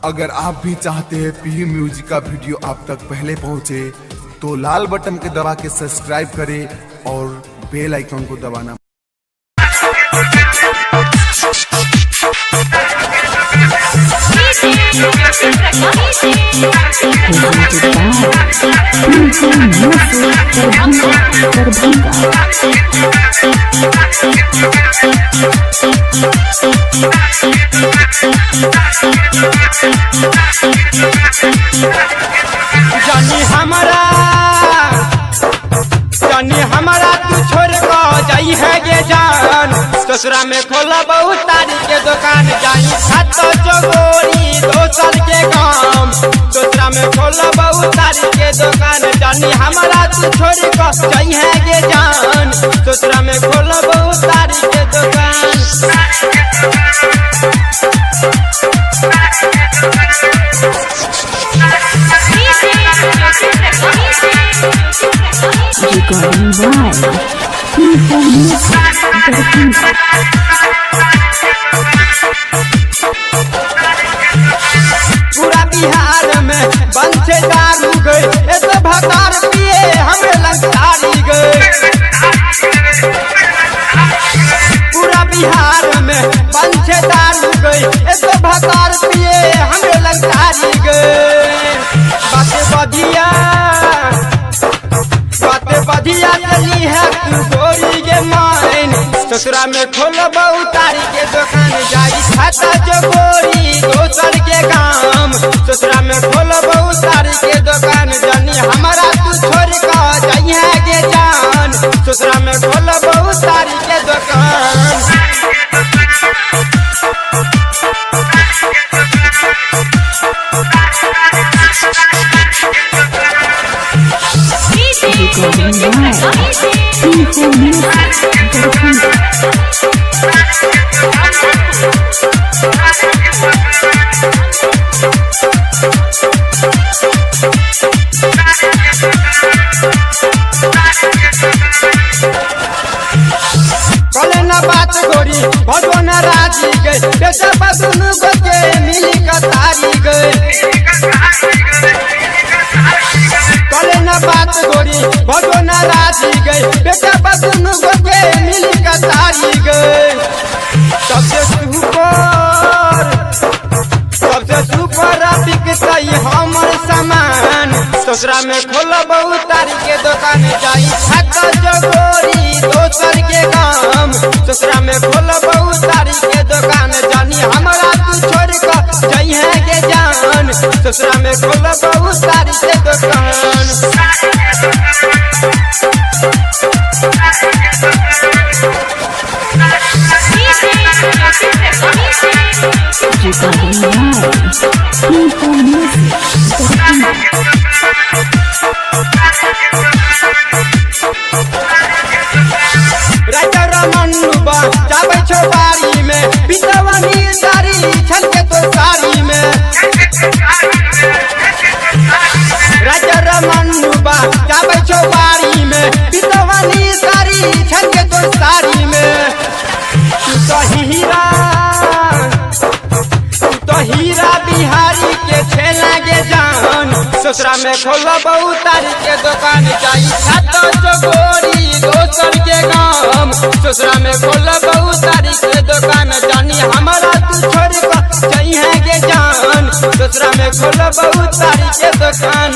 अगर आप भी चाहते हैं पी म्यूजिक का वीडियो आप तक पहले पहुंचे तो लाल बटन के दबा के सब्सक्राइब करें और बेल आइकन को दबाना। जानी हमारा तू छोड़ को जाई है गे जान, ससुरा में खोला बहुत तारी के दुकान, जाई छत चोरी दोसर के काम, ससुरा में खोला बहुत तारी के दुकान, जानी हमारा तू छोड़ को जाई है गे जान, ससुरा में खोला बहुत तारी के दुकान। पूरा बिहार में बंचे दारू गए, ऐसे भकार पिए हमें लंकारी गए। पूरा बिहार में बंचे दारू गए, ऐसे भकार पिए हमें लंकारी गए। बातें बढ़िया चली है तू गोरी के माइन, ससुरा में खोल बहुत तारी के दुकान, जाई खाता जो गोरी दोसर के काम, ससुरा में खोल बहुत तारी के दुकान, जानी हमारा तू छोड़ का जाई है गे जान, ससुरा में खोल बहुत तारी के दुकान। कले न बात गोरी भगवान राजी गए, बेटा बदन गोके मिली कतारी गए। कले न बात गोरी भगवान राजी गए, बेटा बदन गोके मिली कतारी गए। सबसे सुपर बिकता हमर सामान, ससुरा में खोला बहुत तारी के दुकान, जाई छाता जगोरी दोसर के काम, ससुरा में खोला बहुत तारी के दुकान, जानी हमारा तू छोड़ कर जाई है गे जान, ससुरा में खोला बहुत तारी के दुकान। जाबे छो बारी में बितवानी सारी छलके तो सारी में, राजा रमनुबा जाबे छो बारी में बितवानी सारी छलके तो सारी में। तू तो हीरा बिहारी के छेला गे जान, ससुरा में खोला बहुत तारी के दुकान, जाई छाता चोरी दोसर के काम, ससुरा में खोला बहुत तारी के दुकान, जानी हमारा तू छोड़ कर जाई है गे जान, ससुरा में खोला बहुत तारी के दुकान।